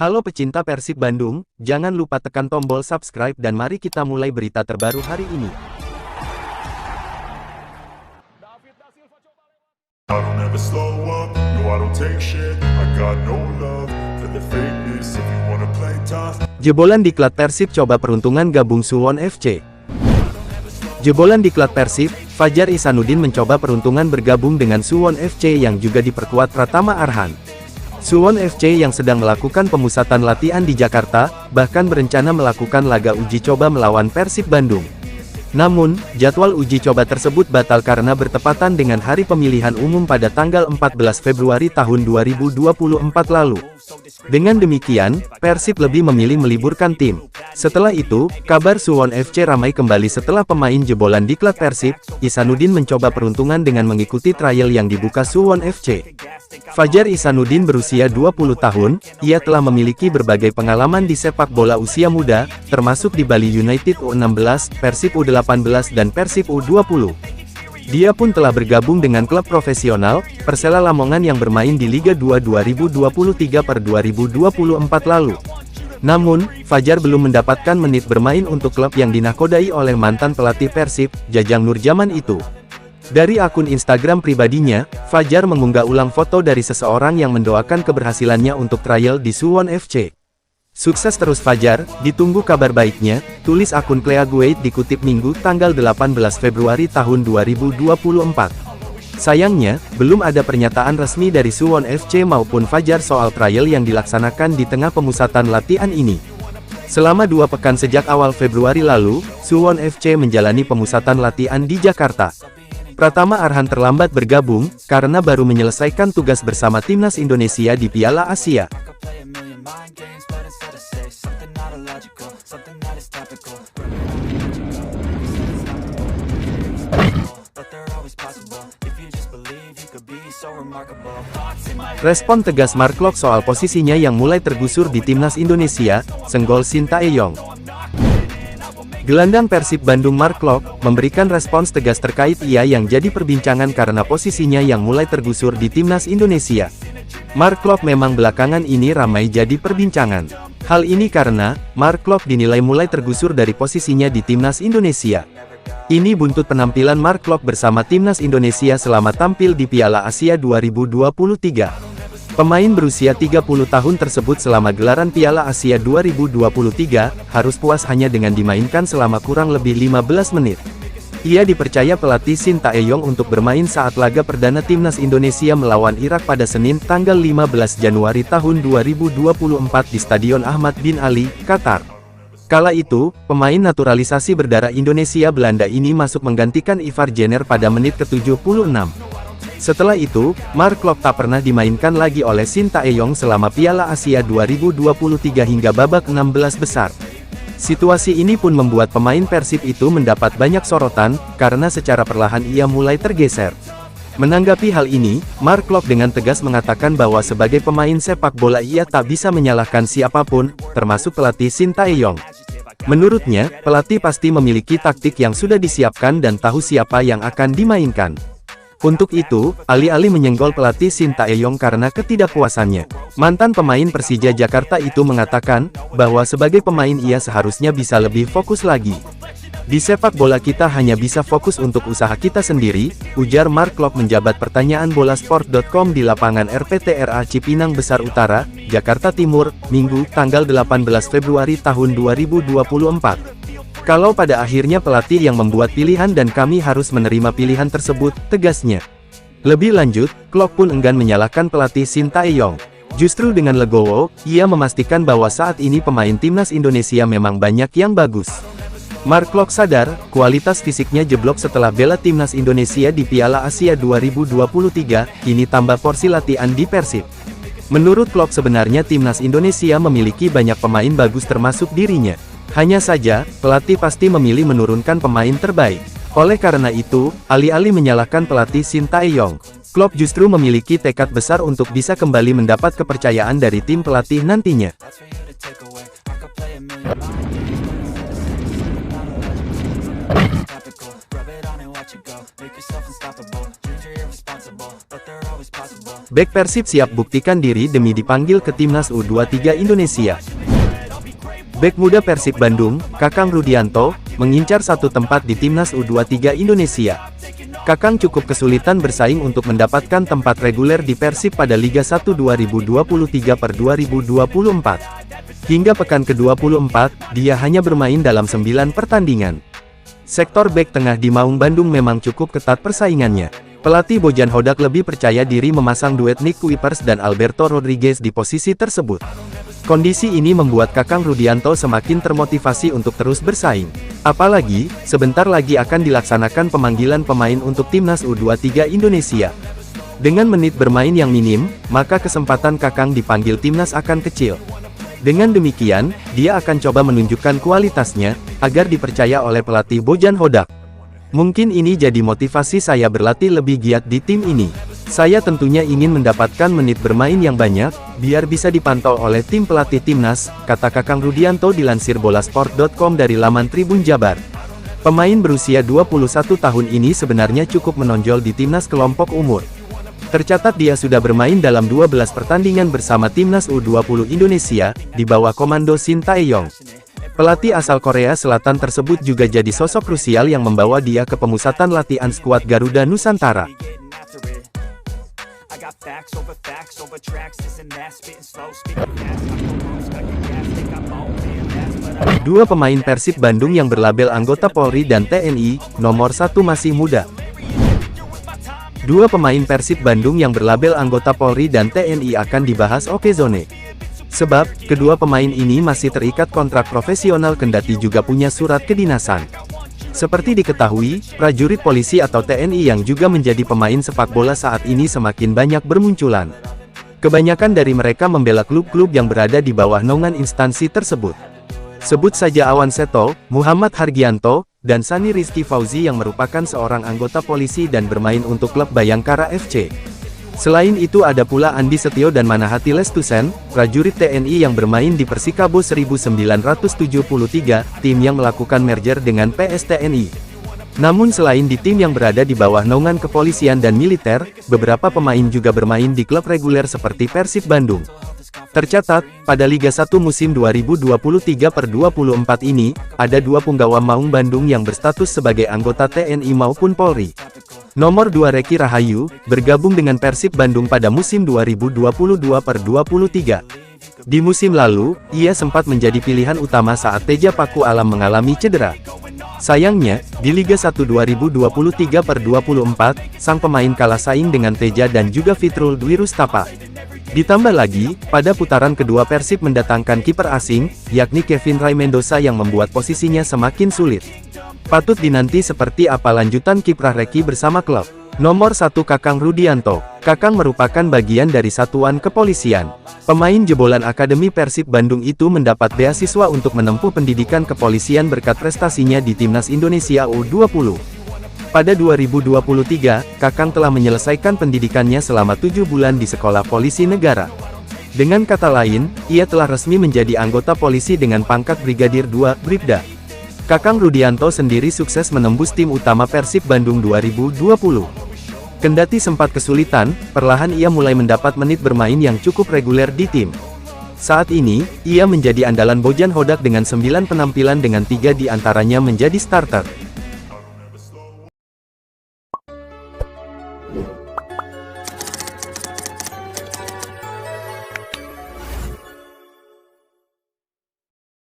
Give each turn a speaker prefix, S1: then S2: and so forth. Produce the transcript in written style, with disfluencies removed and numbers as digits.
S1: Halo pecinta Persib Bandung, jangan lupa tekan tombol subscribe dan mari kita mulai berita terbaru hari ini. Jebolan diklat Persib coba peruntungan gabung Suwon FC. Jebolan diklat Persib, Fajar Ihsanuddin mencoba peruntungan bergabung dengan Suwon FC yang juga diperkuat Pratama Arhan. Suwon FC yang sedang melakukan pemusatan latihan di Jakarta, bahkan berencana melakukan laga uji coba melawan Persib Bandung. Namun, jadwal uji coba tersebut batal karena bertepatan dengan hari pemilihan umum pada tanggal 14 Februari tahun 2024 lalu. Dengan demikian, Persib lebih memilih meliburkan tim. Setelah itu, kabar Suwon FC ramai kembali setelah pemain jebolan diklat Persib, Ihsanuddin mencoba peruntungan dengan mengikuti trial yang dibuka Suwon FC. Fajar Ihsanuddin berusia 20 tahun, ia telah memiliki berbagai pengalaman di sepak bola usia muda, termasuk di Bali United U16, Persib U18 dan Persib U20. Dia pun telah bergabung dengan klub profesional, Persela Lamongan yang bermain di Liga 2 2023/2024 lalu. Namun, Fajar belum mendapatkan menit bermain untuk klub yang dinakodai oleh mantan pelatih Persib, Jajang Nurjaman itu. Dari akun Instagram pribadinya, Fajar mengunggah ulang foto dari seseorang yang mendoakan keberhasilannya untuk trial di Suwon FC. Sukses terus Fajar, ditunggu kabar baiknya, tulis akun Cleaguade dikutip Minggu tanggal 18 Februari tahun 2024. Sayangnya, belum ada pernyataan resmi dari Suwon FC maupun Fajar soal trial yang dilaksanakan di tengah pemusatan latihan ini. Selama 2 pekan sejak awal Februari lalu, Suwon FC menjalani pemusatan latihan di Jakarta. Pratama Arhan terlambat bergabung, karena baru menyelesaikan tugas bersama Timnas Indonesia di Piala Asia. Respon tegas Mark Klok soal posisinya yang mulai tergusur di Timnas Indonesia, senggol Sintayong. Gelandang Persib Bandung Mark Klok, memberikan respons tegas terkait ia yang jadi perbincangan karena posisinya yang mulai tergusur di Timnas Indonesia. Mark Klok memang belakangan ini ramai jadi perbincangan. Hal ini karena, Mark Klok dinilai mulai tergusur dari posisinya di Timnas Indonesia. Ini buntut penampilan Mark Klok bersama Timnas Indonesia selama tampil di Piala Asia 2023. Pemain berusia 30 tahun tersebut selama gelaran Piala Asia 2023, harus puas hanya dengan dimainkan selama kurang lebih 15 menit. Ia dipercaya pelatih Sintayong untuk bermain saat laga perdana Timnas Indonesia melawan Irak pada Senin tanggal 15 Januari tahun 2024 di Stadion Ahmad bin Ali, Qatar. Kala itu, pemain naturalisasi berdarah Indonesia Belanda ini masuk menggantikan Ivar Jenner pada menit ke-76. Setelah itu, Mark Klok tak pernah dimainkan lagi oleh Sintayong selama Piala Asia 2023 hingga babak 16 besar. Situasi ini pun membuat pemain Persib itu mendapat banyak sorotan, karena secara perlahan ia mulai tergeser. Menanggapi hal ini, Mark Klok dengan tegas mengatakan bahwa sebagai pemain sepak bola ia tak bisa menyalahkan siapapun, termasuk pelatih Sintayong. Menurutnya, pelatih pasti memiliki taktik yang sudah disiapkan dan tahu siapa yang akan dimainkan. Untuk itu, alih-alih menyenggol pelatih Sintayong karena ketidakpuasannya, mantan pemain Persija Jakarta itu mengatakan, bahwa sebagai pemain ia seharusnya bisa lebih fokus lagi. Di sepak bola kita hanya bisa fokus untuk usaha kita sendiri, ujar Mark Klok menjabat pertanyaan bolasport.com di lapangan RPTRA Cipinang Besar Utara, Jakarta Timur, Minggu, tanggal 18 Februari tahun 2024. Kalau pada akhirnya pelatih yang membuat pilihan dan kami harus menerima pilihan tersebut, tegasnya. Lebih lanjut, Klok pun enggan menyalahkan pelatih Sintayong. Justru dengan legowo, ia memastikan bahwa saat ini pemain Timnas Indonesia memang banyak yang bagus. Mark Klok sadar, kualitas fisiknya jeblok setelah bela Timnas Indonesia di Piala Asia 2023, kini tambah porsi latihan di Persib. Menurut Klok sebenarnya Timnas Indonesia memiliki banyak pemain bagus termasuk dirinya. Hanya saja, pelatih pasti memilih menurunkan pemain terbaik. Oleh karena itu, alih-alih menyalahkan pelatih Sintayong, Klok justru memiliki tekad besar untuk bisa kembali mendapat kepercayaan dari tim pelatih nantinya. Bek Persib siap buktikan diri demi dipanggil ke Timnas U23 Indonesia. Bek muda Persib Bandung, Kakang Rudianto, mengincar satu tempat di Timnas U23 Indonesia. Kakang cukup kesulitan bersaing untuk mendapatkan tempat reguler di Persib pada Liga 1 2023/2024. Hingga pekan ke-24, dia hanya bermain dalam 9 pertandingan. Sektor bek tengah di Maung Bandung memang cukup ketat persaingannya. Pelatih Bojan Hodak lebih percaya diri memasang duet Nick Kuipers dan Alberto Rodriguez di posisi tersebut. Kondisi ini membuat Kakang Rudianto semakin termotivasi untuk terus bersaing. Apalagi, sebentar lagi akan dilaksanakan pemanggilan pemain untuk Timnas U23 Indonesia. Dengan menit bermain yang minim, maka kesempatan Kakang dipanggil Timnas akan kecil. Dengan demikian, dia akan coba menunjukkan kualitasnya, agar dipercaya oleh pelatih Bojan Hodak. Mungkin ini jadi motivasi saya berlatih lebih giat di tim ini. Saya tentunya ingin mendapatkan menit bermain yang banyak, biar bisa dipantau oleh tim pelatih Timnas, kata Kakang Rudianto dilansir bolasport.com dari laman Tribun Jabar. Pemain berusia 21 tahun ini sebenarnya cukup menonjol di Timnas kelompok umur. Tercatat dia sudah bermain dalam 12 pertandingan bersama Timnas U20 Indonesia, di bawah komando Shin Tae-yong. Pelatih asal Korea Selatan tersebut juga jadi sosok krusial yang membawa dia ke pemusatan latihan skuad Garuda Nusantara. Dua pemain Persib Bandung yang berlabel anggota Polri dan TNI, nomor 1 masih muda. Dua pemain Persib Bandung yang berlabel anggota Polri dan TNI akan dibahas Okezone. Sebab, kedua pemain ini masih terikat kontrak profesional kendati juga punya surat kedinasan. Seperti diketahui, prajurit polisi atau TNI yang juga menjadi pemain sepak bola saat ini semakin banyak bermunculan. Kebanyakan dari mereka membela klub-klub yang berada di bawah naungan instansi tersebut. Sebut saja Awan Seto, Muhammad Hargianto, dan Sani Rizky Fauzi yang merupakan seorang anggota polisi dan bermain untuk klub Bayangkara FC. Selain itu ada pula Andi Setio dan Manahati Lestusen, prajurit TNI yang bermain di Persikabo 1973, tim yang melakukan merger dengan PSTNI. Namun selain di tim yang berada di bawah naungan kepolisian dan militer, beberapa pemain juga bermain di klub reguler seperti Persib Bandung. Tercatat, pada Liga 1 musim 2023/24 ini, ada dua punggawa Maung Bandung yang berstatus sebagai anggota TNI maupun Polri. Nomor 2 Reki Rahayu, bergabung dengan Persib Bandung pada musim 2022/23. Di musim lalu, ia sempat menjadi pilihan utama saat Teja Paku Alam mengalami cedera. Sayangnya, di Liga 1 2023/24, sang pemain kalah saing dengan Teja dan juga Fitrul Dwi Rustapa. Ditambah lagi, pada putaran kedua Persib mendatangkan kiper asing, yakni Kevin Ray Mendoza yang membuat posisinya semakin sulit. Patut dinanti seperti apa lanjutan kiprah Reki bersama klub. Nomor 1 Kakang Rudianto. Kakang merupakan bagian dari satuan kepolisian. Pemain jebolan Akademi Persib Bandung itu mendapat beasiswa untuk menempuh pendidikan kepolisian berkat prestasinya di Timnas Indonesia U20. Pada 2023, Kakang telah menyelesaikan pendidikannya selama 7 bulan di Sekolah Polisi Negara. Dengan kata lain, ia telah resmi menjadi anggota polisi dengan pangkat Brigadir 2, Bribda. Kakang Rudianto sendiri sukses menembus tim utama Persib Bandung 2020. Kendati sempat kesulitan, perlahan ia mulai mendapat menit bermain yang cukup reguler di tim. Saat ini, ia menjadi andalan Bojan Hodak dengan 9 penampilan dengan 3 di antaranya menjadi starter.